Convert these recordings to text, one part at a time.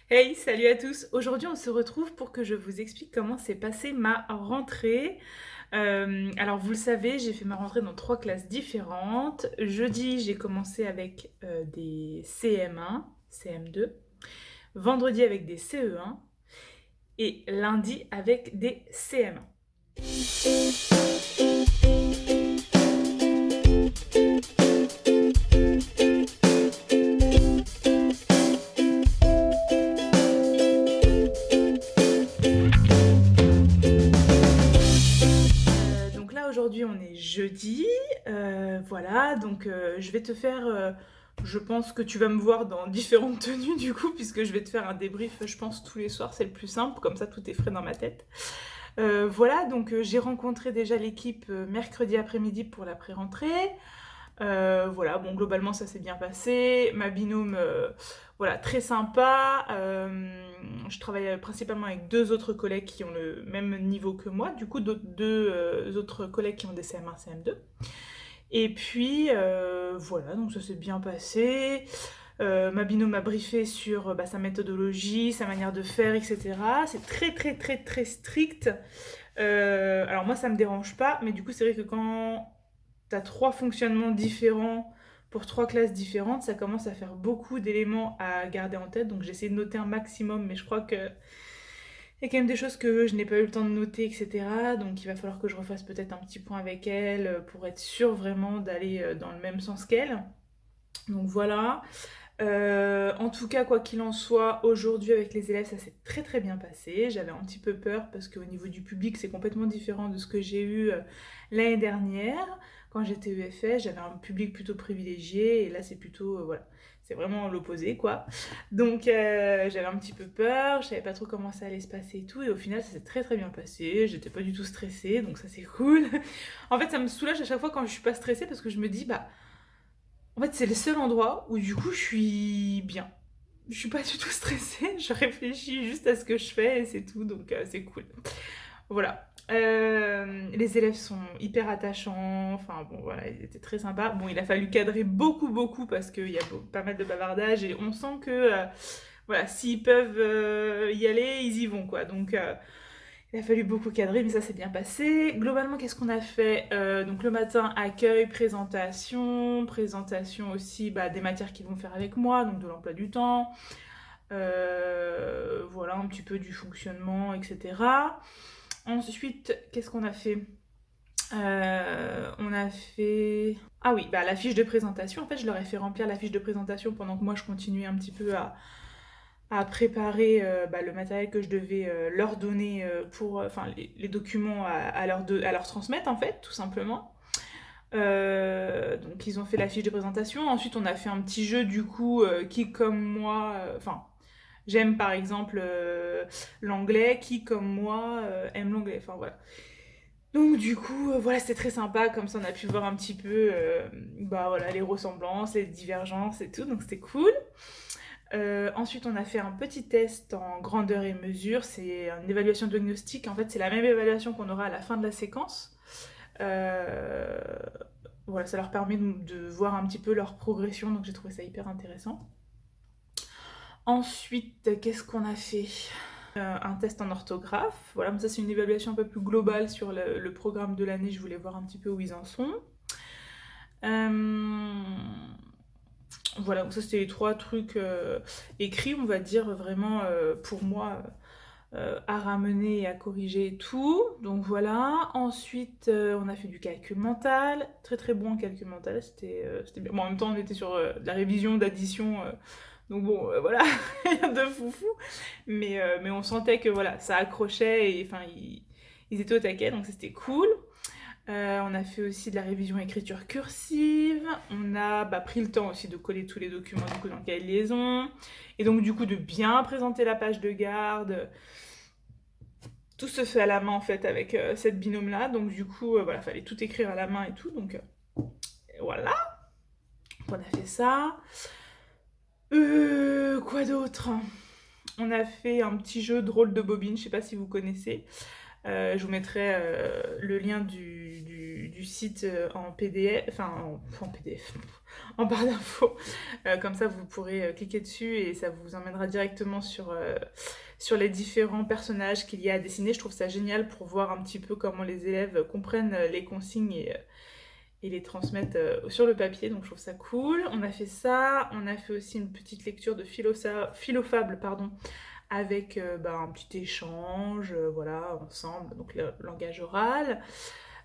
Hey, salut à tous! Aujourd'hui, on se retrouve pour que je vous explique comment s'est passée ma rentrée. Alors, vous le savez, j'ai fait ma rentrée dans 3 classes différentes. Jeudi, j'ai commencé avec des CM1, CM2. Vendredi, avec des CE1. Et lundi, avec des CM1. Donc là, aujourd'hui, on est jeudi. Voilà, donc je vais te faire... je pense que tu vas me voir dans différentes tenues du coup, puisque je vais te faire un débrief, je pense, tous les soirs, c'est le plus simple, comme ça tout est frais dans ma tête. Voilà, donc j'ai rencontré déjà l'équipe mercredi après-midi pour la pré-rentrée. Voilà, bon, globalement, ça s'est bien passé. Ma binôme, voilà, très sympa. Je travaille principalement avec 2 autres collègues qui ont le même niveau que moi, du coup, deux autres collègues qui ont des CM1, CM2. Et puis, voilà, donc ça s'est bien passé. Ma binôme m'a briefé sur bah, sa méthodologie, sa manière de faire, etc. C'est très, très, très, très strict. Alors moi, ça me dérange pas, mais du coup, c'est vrai que quand t'as 3 fonctionnements différents pour 3 classes différentes, ça commence à faire beaucoup d'éléments à garder en tête. Donc j'essaie de noter un maximum, mais je crois que il y a quand même des choses que je n'ai pas eu le temps de noter, etc. Donc il va falloir que je refasse peut-être un petit point avec elle pour être sûre vraiment d'aller dans le même sens qu'elle. Donc voilà. En tout cas, quoi qu'il en soit, aujourd'hui avec les élèves, ça s'est très très bien passé. J'avais un petit peu peur parce qu'au niveau du public, c'est complètement différent de ce que j'ai eu l'année dernière. Quand j'étais EFS, j'avais un public plutôt privilégié et là, c'est plutôt, voilà, c'est vraiment l'opposé, quoi. Donc, j'avais un petit peu peur, je savais pas trop comment ça allait se passer et tout. Et au final, ça s'est très très bien passé. J'étais pas du tout stressée, donc ça c'est cool. En fait, ça me soulage à chaque fois quand je suis pas stressée parce que je me dis, bah, en fait, c'est le seul endroit où du coup je suis bien. Je suis pas du tout stressée, je réfléchis juste à ce que je fais et c'est tout, donc c'est cool. Voilà. Les élèves sont hyper attachants, enfin bon voilà, ils étaient très sympas. Bon, il a fallu cadrer beaucoup beaucoup parce qu'il y a pas mal de bavardage et on sent que voilà, s'ils peuvent y aller, ils y vont quoi. Donc il a fallu beaucoup cadrer, mais ça s'est bien passé. Globalement, qu'est-ce qu'on a fait? Donc le matin, accueil, présentation, présentation aussi bah, des matières qu'ils vont faire avec moi, donc de l'emploi du temps, voilà un petit peu du fonctionnement, etc. Ensuite, qu'est-ce qu'on a fait? On a fait... Ah oui, bah, la fiche de présentation. En fait, je leur ai fait remplir la fiche de présentation pendant que moi, je continuais un petit peu à préparer bah, le matériel que je devais leur donner pour, enfin les documents à leur transmettre en fait, tout simplement. Donc ils ont fait la fiche de présentation. Ensuite on a fait un petit jeu du coup qui comme moi, enfin j'aime par exemple l'anglais, qui comme moi aime l'anglais. Enfin voilà. Donc du coup voilà c'était très sympa comme ça on a pu voir un petit peu bah voilà les ressemblances, les divergences et tout donc c'était cool. Ensuite, on a fait un petit test en grandeur et mesure. C'est une évaluation diagnostique. En fait, c'est la même évaluation qu'on aura à la fin de la séquence. Euh, voilà, ça leur permet de voir un petit peu leur progression. Donc, j'ai trouvé ça hyper intéressant. Ensuite, qu'est-ce qu'on a fait? Un test en orthographe. Voilà, mais ça, c'est une évaluation un peu plus globale sur le programme de l'année. Je voulais voir un petit peu où ils en sont. Euh, Voilà, donc ça c'était les 3 trucs écrits, on va dire vraiment pour moi à ramener et à corriger et tout. Donc voilà. Ensuite, on a fait du calcul mental, très très bon en calcul mental, c'était bien. Bon, en même temps, on était sur de la révision, d'addition, donc bon, voilà, rien de foufou. Mais on sentait que voilà, ça accrochait et enfin ils étaient au taquet, donc c'était cool. On a fait aussi de la révision écriture cursive. On a bah, pris le temps aussi de coller tous les documents du coup dans le cahier de liaison. Et donc du coup de bien présenter la page de garde. Tout se fait à la main en fait avec cette binôme là. Donc du coup voilà, fallait tout écrire à la main et tout. Donc voilà, on a fait ça. Quoi d'autre? On a fait un petit jeu de rôle de bobine, je sais pas si vous connaissez. Je vous mettrai le lien du site en PDF, enfin en PDF, en barre d'infos. Comme ça, vous pourrez cliquer dessus et ça vous emmènera directement sur les différents personnages qu'il y a à dessiner. Je trouve ça génial pour voir un petit peu comment les élèves comprennent les consignes et les transmettent sur le papier, donc je trouve ça cool. On a fait ça, on a fait aussi une petite lecture de Philofables, pardon, avec un petit échange, voilà, ensemble, donc le langage oral.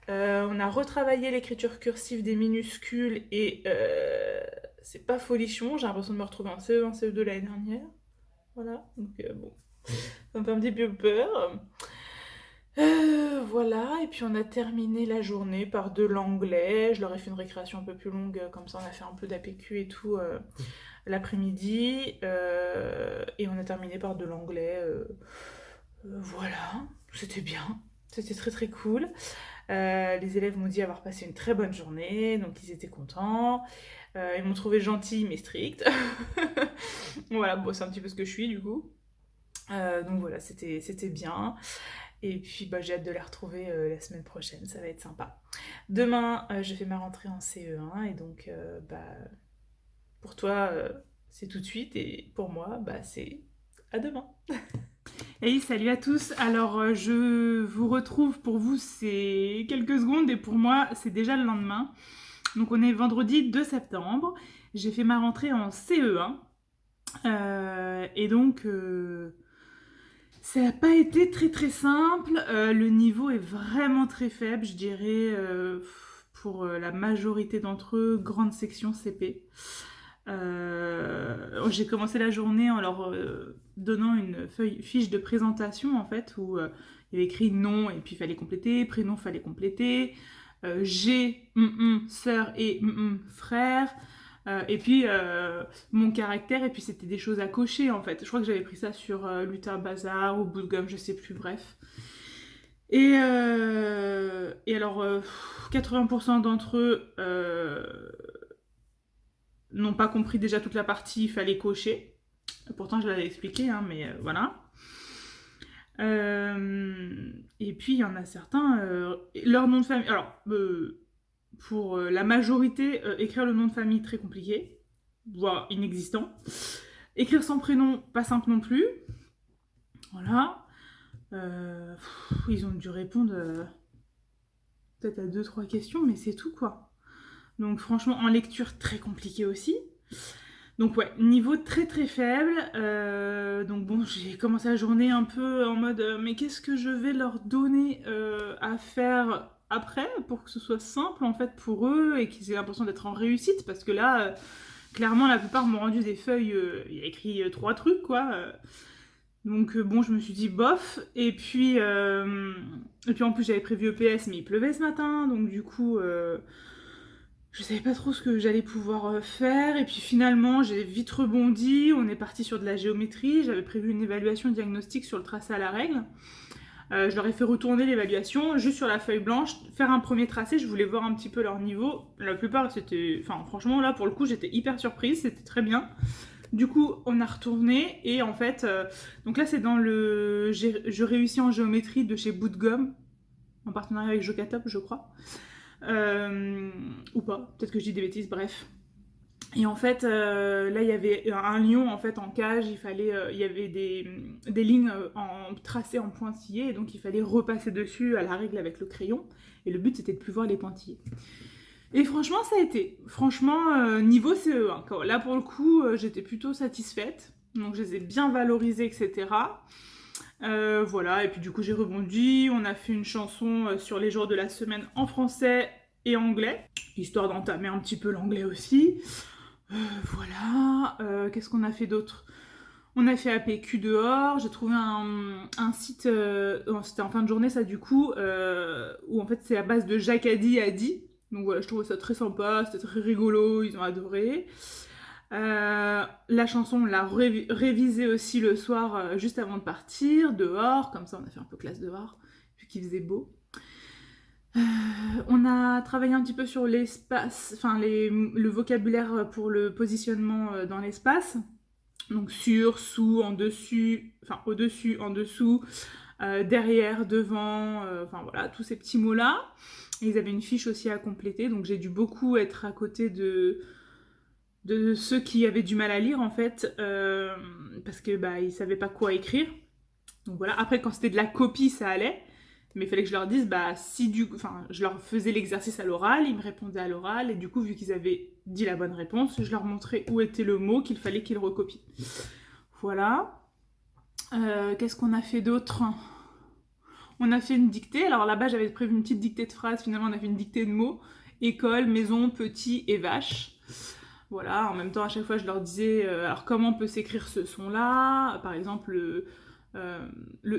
On a retravaillé l'écriture cursive des minuscules et c'est pas folichon, j'ai l'impression de me retrouver en CE1, CE2 l'année dernière. Voilà, donc bon, ça me fait un petit peu peur. Voilà, et puis on a terminé la journée par de l'anglais. Je leur ai fait une récréation un peu plus longue, comme ça on a fait un peu d'APQ et tout l'après-midi. Et on a terminé par de l'anglais. Voilà, c'était bien. C'était très très cool. Les élèves m'ont dit avoir passé une très bonne journée, donc ils étaient contents. Ils m'ont trouvé gentille mais stricte. Voilà, bon, c'est un petit peu ce que je suis du coup. Donc voilà, c'était bien. Et puis j'ai hâte de les retrouver la semaine prochaine, ça va être sympa. Demain, je fais ma rentrée en CE1 et donc pour toi, c'est tout de suite et pour moi, c'est à demain. Hey, salut à tous. Alors, je vous retrouve pour vous, c'est quelques secondes et pour moi, c'est déjà le lendemain. Donc, on est vendredi 2 septembre. J'ai fait ma rentrée en CE1. Et donc, ça n'a pas été très très simple. Le niveau est vraiment très faible, je dirais, pour la majorité d'entre eux, grande section CP. J'ai commencé la journée en leur donnant une fiche de présentation en fait où il y avait écrit nom et puis il fallait compléter, prénom fallait compléter, j'ai sœur et frère, et puis mon caractère, et puis c'était des choses à cocher en fait. Je crois que j'avais pris ça sur Luther Bazar ou Bootgum, je sais plus, bref. Et alors 80% d'entre eux n'ont pas compris déjà toute la partie, il fallait cocher. Pourtant, je l'avais expliqué, hein, mais voilà. Et puis, il y en a certains, leur nom de famille... Alors, pour la majorité, écrire le nom de famille, très compliqué, voire inexistant. Écrire son prénom, pas simple non plus. Voilà. Ils ont dû répondre peut-être à 2-3 questions, mais c'est tout, quoi. Donc franchement, en lecture, très compliqué aussi. Donc ouais, niveau très très faible. Donc bon, j'ai commencé la journée un peu en mode mais qu'est-ce que je vais leur donner à faire après pour que ce soit simple en fait pour eux et qu'ils aient l'impression d'être en réussite, parce que là, clairement, la plupart m'ont rendu des feuilles, il y a écrit 3 trucs quoi. Donc bon, je me suis dit bof. Et puis en plus j'avais prévu EPS, mais il pleuvait ce matin, donc du coup je savais pas trop ce que j'allais pouvoir faire. Et puis finalement j'ai vite rebondi, on est parti sur de la géométrie. J'avais prévu une évaluation diagnostique sur le tracé à la règle. Je leur ai fait retourner l'évaluation juste sur la feuille blanche, faire un premier tracé. Je voulais voir un petit peu leur niveau. La plupart c'était... Enfin franchement là pour le coup j'étais hyper surprise, c'était très bien. Du coup, on a retourné et en fait, donc là c'est dans le Je réussis en géométrie de chez Bootgum, en partenariat avec Jocatop, je crois. Ou pas, peut-être que je dis des bêtises, bref. Et en fait, là il y avait un lion en fait en cage, il y avait des lignes tracées en pointillés, et donc il fallait repasser dessus à la règle avec le crayon. Et le but c'était de plus voir les pointillés. Et franchement, ça a été. Franchement, niveau CE1. Là, pour le coup, j'étais plutôt satisfaite. Donc, je les ai bien valorisés, etc. Voilà, et puis du coup, j'ai rebondi. On a fait une chanson sur les jours de la semaine en français et anglais, histoire d'entamer un petit peu l'anglais aussi. Voilà. Qu'est-ce qu'on a fait d'autre ? On a fait APQ dehors. J'ai trouvé un site, c'était en fin de journée, ça, du coup, où en fait, c'est à base de Jacadi a dit. Donc voilà, je trouvais ça très sympa, c'était très rigolo, ils ont adoré. La chanson, on l'a révisée aussi le soir, juste avant de partir, dehors, comme ça on a fait un peu classe dehors, vu qu'il faisait beau. On a travaillé un petit peu sur l'espace, enfin le vocabulaire pour le positionnement dans l'espace. Donc sur, sous, en dessus, enfin au-dessus, en dessous, derrière, devant, enfin voilà, tous ces petits mots-là. Et ils avaient une fiche aussi à compléter, donc j'ai dû beaucoup être à côté de ceux qui avaient du mal à lire en fait, parce que ils savaient pas quoi écrire. Donc voilà, après quand c'était de la copie ça allait, mais il fallait que je leur dise je leur faisais l'exercice à l'oral, ils me répondaient à l'oral, et du coup vu qu'ils avaient dit la bonne réponse, je leur montrais où était le mot qu'il fallait qu'ils recopient. Voilà. Qu'est-ce qu'on a fait d'autre ? On a fait une dictée, alors là-bas j'avais prévu une petite dictée de phrases, finalement on a fait une dictée de mots, école, maison, petit et vache. Voilà, en même temps à chaque fois je leur disais alors comment peut s'écrire ce son-là, par exemple le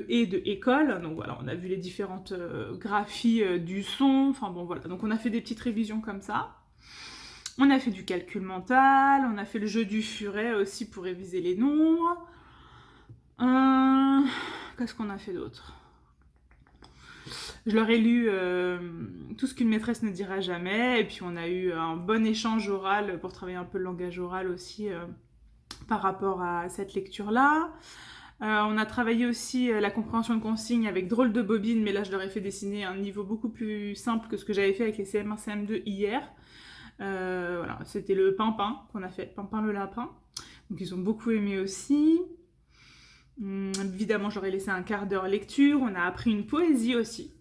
et de école, donc voilà, on a vu les différentes graphies du son, enfin bon voilà, donc on a fait des petites révisions comme ça. On a fait du calcul mental, on a fait le jeu du furet aussi pour réviser les nombres. Qu'est-ce qu'on a fait d'autre ? Je leur ai lu tout ce qu'une maîtresse ne dira jamais, et puis on a eu un bon échange oral pour travailler un peu le langage oral aussi par rapport à cette lecture-là. On a travaillé aussi la compréhension de consignes avec drôle de bobine, mais là je leur ai fait dessiner un niveau beaucoup plus simple que ce que j'avais fait avec les CM1, CM2 hier. Voilà, c'était le Pimpin qu'on a fait, Pimpin le lapin. Donc ils ont beaucoup aimé aussi. Évidemment, j'aurais laissé un quart d'heure lecture. On a appris une poésie aussi.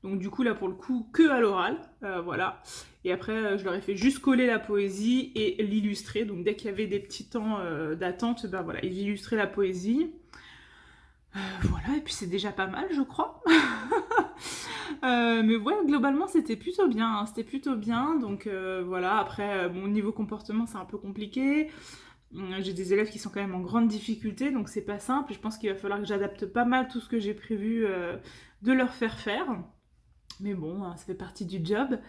Donc du coup, là, pour le coup, que à l'oral. Voilà. Et après, je leur ai fait juste coller la poésie et l'illustrer. Donc dès qu'il y avait des petits temps d'attente, voilà, ils illustraient la poésie. Voilà, et puis c'est déjà pas mal, je crois. Mais ouais, globalement, c'était plutôt bien. Hein, c'était plutôt bien. Donc voilà, après, mon niveau comportement, c'est un peu compliqué. J'ai des élèves qui sont quand même en grande difficulté, donc c'est pas simple. Je pense qu'il va falloir que j'adapte pas mal tout ce que j'ai prévu de leur faire. Mais bon, ça fait partie du job.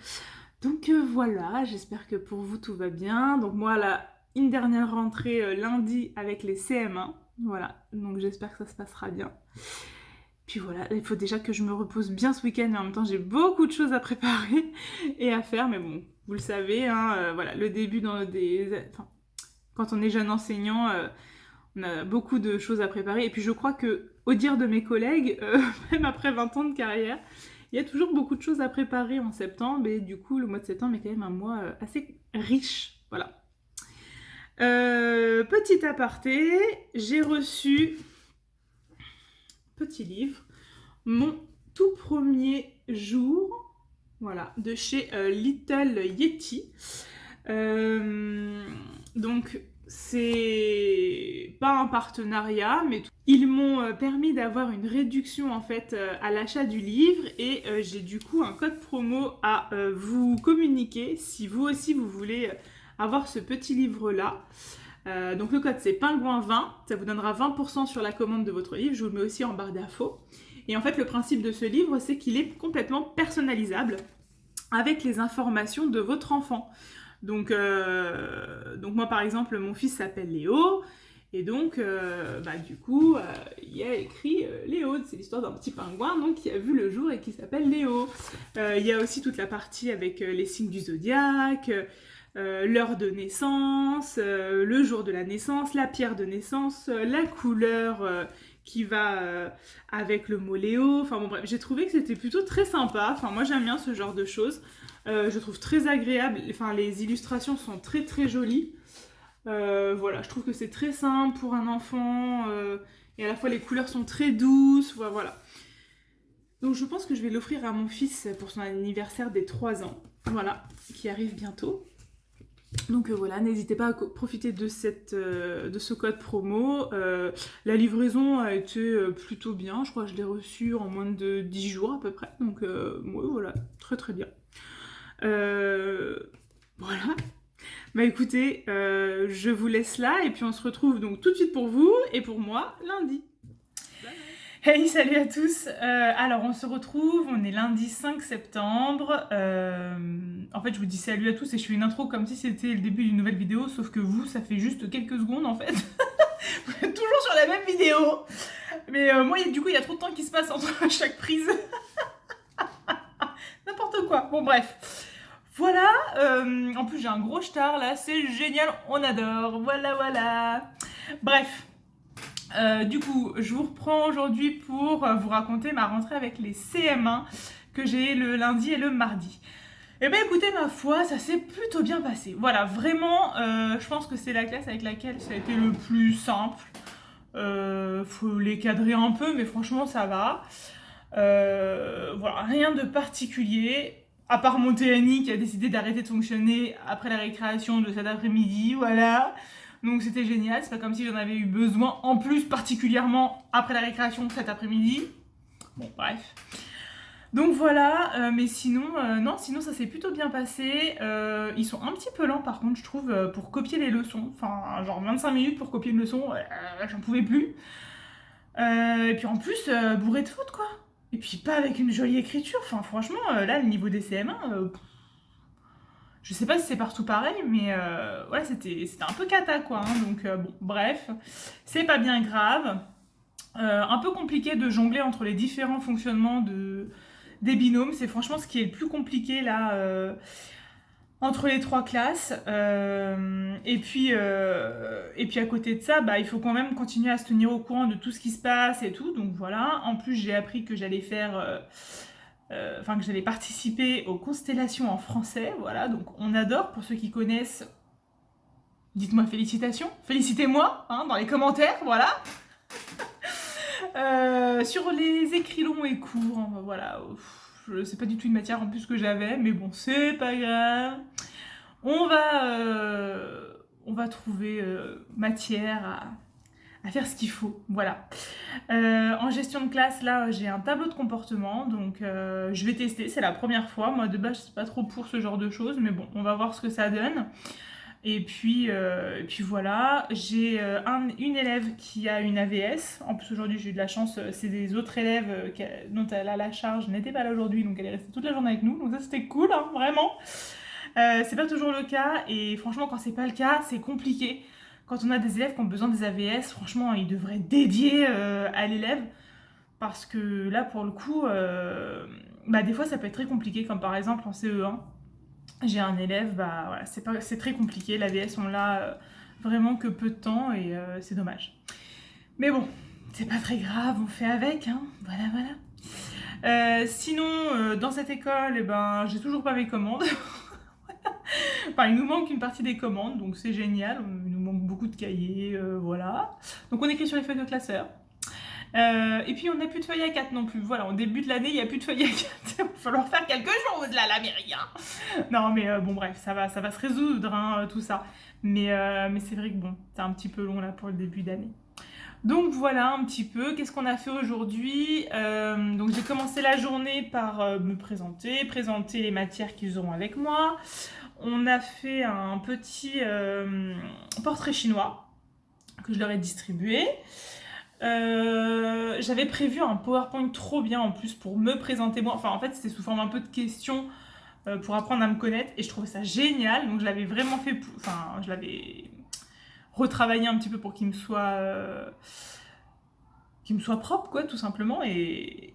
Donc voilà, j'espère que pour vous tout va bien. Donc moi, là, une dernière rentrée lundi avec les CM1. Voilà, donc j'espère que ça se passera bien. Puis voilà, il faut déjà que je me repose bien ce week-end, mais en même temps j'ai beaucoup de choses à préparer et à faire. Mais bon, vous le savez, hein, voilà, le début dans quand on est jeune enseignant, on a beaucoup de choses à préparer. Et puis je crois que, au dire de mes collègues, même après 20 ans de carrière, il y a toujours beaucoup de choses à préparer en septembre. Et du coup, le mois de septembre est quand même un mois assez riche. Voilà. Petit aparté, j'ai reçu, petit livre, mon tout premier jour, voilà, de chez Little Yeti. Donc c'est pas un partenariat, mais ils m'ont permis d'avoir une réduction en fait à l'achat du livre, et j'ai du coup un code promo à vous communiquer si vous aussi vous voulez avoir ce petit livre là. Donc le code c'est Pingouin20, ça vous donnera 20% sur la commande de votre livre, je vous le mets aussi en barre d'infos. Et en fait le principe de ce livre c'est qu'il est complètement personnalisable avec les informations de votre enfant. Donc moi par exemple mon fils s'appelle Léo, et donc du coup il y a écrit Léo, c'est l'histoire d'un petit pingouin donc, qui a vu le jour et qui s'appelle Léo. Il y a aussi toute la partie avec les signes du zodiaque, l'heure de naissance, le jour de la naissance, la pierre de naissance, la couleur qui va avec le mot Léo. Enfin bon bref, j'ai trouvé que c'était plutôt très sympa. Enfin moi j'aime bien ce genre de choses. Je trouve très agréable. Enfin les illustrations sont très très jolies. Voilà, je trouve que c'est très simple pour un enfant. Et à la fois les couleurs sont très douces. Voilà. Donc je pense que je vais l'offrir à mon fils pour son anniversaire des 3 ans. Voilà, qui arrive bientôt. Donc voilà, n'hésitez pas à profiter de ce code promo. La livraison a été plutôt bien, je crois que je l'ai reçu en moins de 10 jours à peu près. Donc ouais, voilà, très très bien. Voilà. Bah écoutez, je vous laisse là et puis on se retrouve donc tout de suite pour vous et pour moi lundi. Hey, salut à tous. Alors, on se retrouve, on est lundi 5 septembre. En fait, je vous dis salut à tous et je fais une intro comme si c'était le début d'une nouvelle vidéo, sauf que vous, ça fait juste quelques secondes en fait. Vous êtes toujours sur la même vidéo. Mais moi, du coup, il y a trop de temps qui se passe entre chaque prise. N'importe quoi. Bon, bref. Voilà. En plus, j'ai un gros star là, c'est génial, on adore. Voilà. Bref. Du coup, je vous reprends aujourd'hui pour vous raconter ma rentrée avec les CM1. que j'ai le lundi et le mardi. Eh bien écoutez, ma foi, ça s'est plutôt bien passé. Voilà, vraiment, je pense que c'est la classe avec laquelle ça a été le plus simple. Faut les cadrer un peu, mais franchement, ça va. Voilà, rien de particulier. À part mon TNI qui a décidé d'arrêter de fonctionner après la récréation de cet après-midi, voilà. Donc c'était génial, c'est pas comme si j'en avais eu besoin en plus particulièrement après la récréation cet après-midi. Bon, bref. Donc voilà, mais sinon, non, sinon ça s'est plutôt bien passé. Ils sont un petit peu lents par contre, je trouve, pour copier les leçons. Enfin, genre 25 minutes pour copier une leçon, j'en pouvais plus. Et puis en plus, bourré de fautes quoi. Et puis pas avec une jolie écriture. Enfin, franchement, là, le niveau des CM1, je sais pas si c'est partout pareil, mais ouais, c'était un peu cata quoi. Hein, donc bon, bref, c'est pas bien grave. Un peu compliqué de jongler entre les différents fonctionnements des binômes. C'est franchement ce qui est le plus compliqué là entre les trois classes. Et puis à côté de ça, bah, il faut quand même continuer à se tenir au courant de tout ce qui se passe et tout. Donc voilà. En plus, j'ai appris que j'allais faire... Enfin, que j'allais participer aux constellations en français. Voilà. Donc on adore. Pour ceux qui connaissent, dites-moi félicitations. Félicitez-moi hein, dans les commentaires. Voilà. Sur les écrits longs et courts, hein, voilà, c'est pas du tout une matière en plus que j'avais, mais bon, c'est pas grave. On va trouver matière à faire ce qu'il faut, voilà. En gestion de classe, là, j'ai un tableau de comportement, donc je vais tester, c'est la première fois. Moi, de base, je suis pas trop pour ce genre de choses, mais bon, on va voir ce que ça donne. Et puis voilà, j'ai une élève qui a une AVS. En plus aujourd'hui j'ai eu de la chance, c'est des autres élèves dont elle a la charge n'étaient pas là aujourd'hui, donc elle est restée toute la journée avec nous. Donc ça c'était cool, hein, vraiment. C'est pas toujours le cas et franchement quand c'est pas le cas c'est compliqué. Quand on a des élèves qui ont besoin des AVS, franchement ils devraient dédier à l'élève. Parce que là pour le coup, bah, des fois ça peut être très compliqué, comme par exemple en CE1. J'ai un élève, bah voilà, c'est très compliqué. L'AVS, on l'a vraiment que peu de temps et c'est dommage. Mais bon, c'est pas très grave, on fait avec, hein. Voilà, voilà. Sinon, dans cette école, eh ben, j'ai toujours pas mes commandes. Enfin, il nous manque une partie des commandes, donc c'est génial. Il nous manque beaucoup de cahiers, voilà. Donc on écrit sur les feuilles de classeur. Et puis on n'a plus de feuilles A4 non plus. Voilà, au début de l'année, il n'y a plus de feuilles A4. Il va falloir faire quelque chose là, la mairie. Hein. Non, mais bon, bref, ça va se résoudre, hein, tout ça. Mais c'est vrai que bon, c'est un petit peu long là pour le début d'année. Donc voilà un petit peu, qu'est-ce qu'on a fait aujourd'hui. Donc j'ai commencé la journée par me présenter les matières qu'ils auront avec moi. On a fait un petit portrait chinois que je leur ai distribué. J'avais prévu un PowerPoint trop bien en plus pour me présenter moi. Enfin en fait c'était sous forme un peu de questions pour apprendre à me connaître et je trouvais ça génial. Donc je l'avais vraiment fait, enfin je l'avais retravaillé un petit peu pour qu'il me soit propre quoi tout simplement et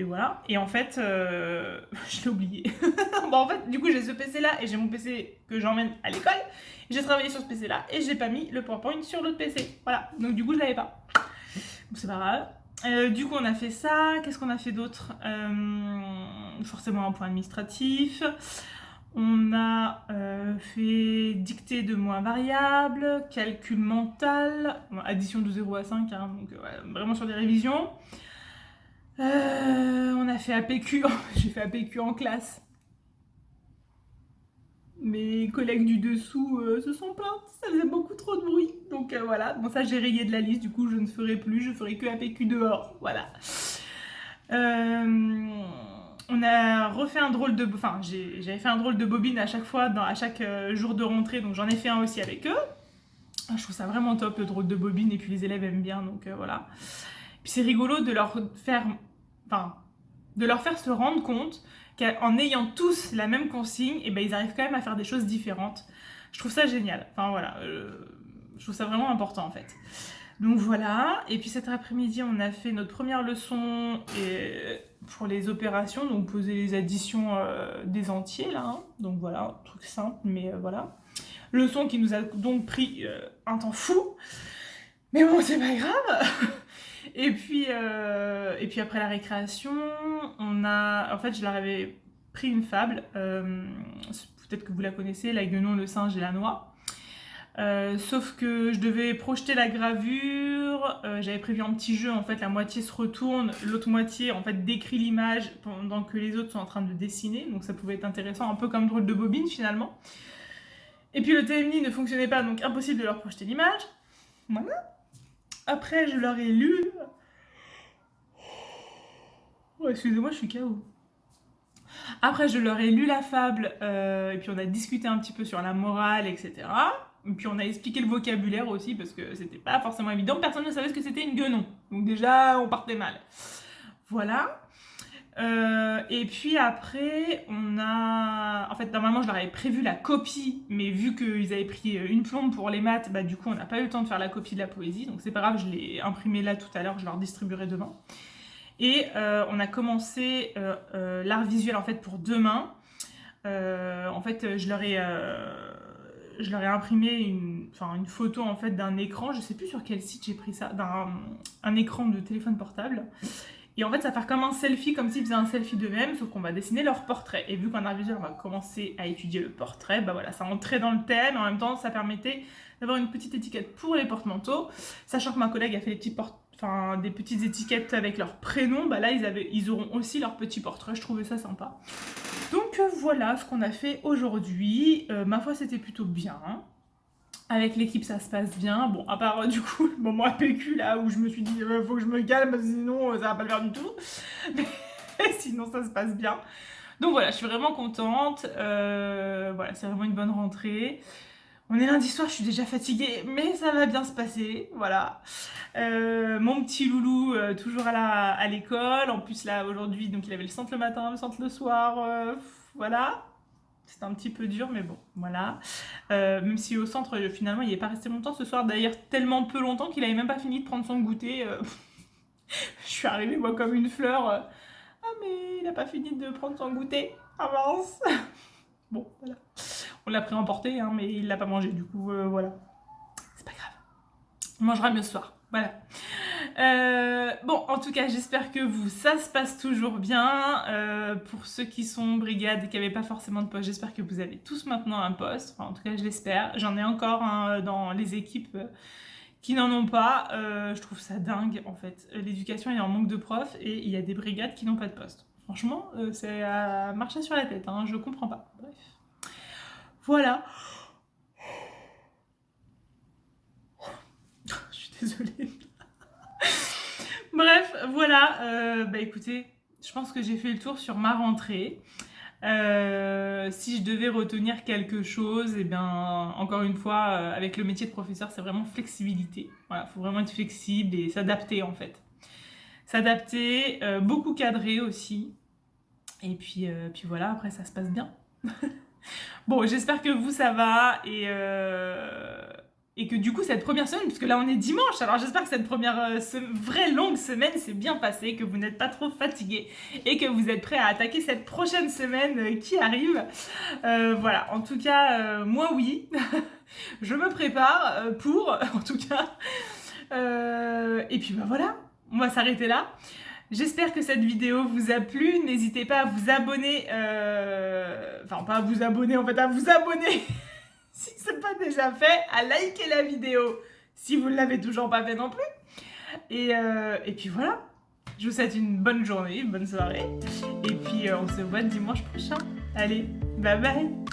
voilà. Et en fait je l'ai oublié. Bon en fait du coup j'ai ce PC là et j'ai mon PC que j'emmène à l'école. J'ai travaillé sur ce PC là et j'ai pas mis le PowerPoint sur l'autre PC. Voilà donc du coup je l'avais pas. Donc c'est pas grave. Du coup on a fait ça, qu'est-ce qu'on a fait d'autre forcément un point administratif. On a fait dictée de mots invariables, calcul mental, addition de 0 à 5, hein, donc ouais, vraiment sur des révisions. On a fait APQ, j'ai fait APQ en classe. Mes collègues du dessous se sont plaints, ça faisait beaucoup trop de bruit. Donc voilà, bon ça j'ai rayé de la liste, du coup je ne ferai plus, je ferai que APQ dehors, voilà. On a refait un drôle de... Enfin, j'avais fait un drôle de bobine à chaque fois, à chaque jour de rentrée, donc j'en ai fait un aussi avec eux. Je trouve ça vraiment top, le drôle de bobine, et puis les élèves aiment bien, donc voilà. Puis c'est rigolo de leur faire... Enfin, de leur faire se rendre compte qu'en ayant tous la même consigne, et ben, ils arrivent quand même à faire des choses différentes. Je trouve ça génial. Enfin voilà, je trouve ça vraiment important en fait. Donc voilà, et puis cet après-midi, on a fait notre première leçon pour les opérations, donc poser les additions des entiers là. Hein. Donc voilà, truc simple, mais voilà. Leçon qui nous a donc pris un temps fou, mais bon, c'est pas grave. Et puis après la récréation, en fait, je leur avais pris une fable, peut-être que vous la connaissez, la guenon, le singe et la noix. Sauf que je devais projeter la gravure, j'avais prévu un petit jeu, en fait la moitié se retourne, l'autre moitié en fait décrit l'image pendant que les autres sont en train de dessiner, donc ça pouvait être intéressant, un peu comme drôle de bobine finalement. Et puis le TMI ne fonctionnait pas, donc impossible de leur projeter l'image. Voilà. Après je leur ai lu... Oh, excusez-moi, je suis KO. Après je leur ai lu la fable, et puis on a discuté un petit peu sur la morale, etc. Et puis on a expliqué le vocabulaire aussi, parce que c'était pas forcément évident. Personne ne savait ce que c'était une guenon. Donc déjà, on partait mal. Voilà. Et puis après, on a... En fait, normalement, je leur avais prévu la copie, mais vu qu'ils avaient pris une plombe pour les maths, bah du coup, on n'a pas eu le temps de faire la copie de la poésie. Donc c'est pas grave, je l'ai imprimée là tout à l'heure, je leur distribuerai demain. Et on a commencé l'art visuel, en fait, pour demain. En fait, je leur ai imprimé une photo en fait d'un écran, je sais plus sur quel site j'ai pris ça, un écran de téléphone portable. Et en fait, ça va faire comme un selfie, comme s'ils faisaient un selfie d'eux-mêmes, sauf qu'on va dessiner leur portrait. Et vu qu'en art visuel, on va commencer à étudier le portrait, bah voilà, ça entrait dans le thème, et en même temps, ça permettait d'avoir une petite étiquette pour les porte-manteaux. Sachant que ma collègue a fait des petites étiquettes avec leur prénom, bah là, ils auront aussi leur petit portrait, je trouvais ça sympa. Donc voilà ce qu'on a fait aujourd'hui. Ma foi, c'était plutôt bien. Avec l'équipe, ça se passe bien. Bon, à part du coup le moment APQ là où je me suis dit faut que je me calme, sinon ça va pas le faire du tout. Mais sinon, ça se passe bien. Donc voilà, je suis vraiment contente. Voilà, c'est vraiment une bonne rentrée. On est lundi soir, je suis déjà fatiguée, mais ça va bien se passer, voilà. Mon petit loulou, toujours à l'école. En plus, là, aujourd'hui, donc il avait le centre le matin, le centre le soir, voilà. C'était un petit peu dur, mais bon, voilà. Même si au centre, finalement, il n'est pas resté longtemps ce soir. D'ailleurs, tellement peu longtemps qu'il n'avait même pas fini de prendre son goûter. Je suis arrivée, moi, comme une fleur. Ah, mais il n'a pas fini de prendre son goûter. Avance. Bon, voilà. On l'a pris emporté, hein, mais il l'a pas mangé, du coup, voilà. C'est pas grave. On mangera mieux ce soir, voilà. Bon, en tout cas, j'espère que ça se passe toujours bien. Pour ceux qui sont brigades et qui n'avaient pas forcément de poste, j'espère que vous avez tous maintenant un poste. Enfin, en tout cas, je l'espère. J'en ai encore dans les équipes qui n'en ont pas. Je trouve ça dingue, en fait. L'éducation est en manque de profs et il y a des brigades qui n'ont pas de poste. Franchement, c'est à marcher sur la tête, hein, je comprends pas. Bref. Voilà. Je suis désolée. Bref, voilà. Bah écoutez, je pense que j'ai fait le tour sur ma rentrée. Si je devais retenir quelque chose, et bien encore une fois, avec le métier de professeur, c'est vraiment flexibilité. Voilà, faut vraiment être flexible et s'adapter en fait. S'adapter, beaucoup cadrer aussi. Et puis voilà, après ça se passe bien. Bon, j'espère que vous ça va et que du coup cette première semaine, puisque là on est dimanche, alors j'espère que cette première vraie longue semaine s'est bien passée, que vous n'êtes pas trop fatigués et que vous êtes prêts à attaquer cette prochaine semaine qui arrive. Voilà, en tout cas, moi oui, je me prépare pour, en tout cas. Et puis bah voilà, on va s'arrêter là. J'espère que cette vidéo vous a plu. N'hésitez pas à vous abonner, enfin pas à vous abonner, en fait à vous abonner si ce n'est pas déjà fait, à liker la vidéo si vous ne l'avez toujours pas fait non plus. Et puis voilà, je vous souhaite une bonne journée, une bonne soirée. Et puis on se voit dimanche prochain. Allez, bye bye.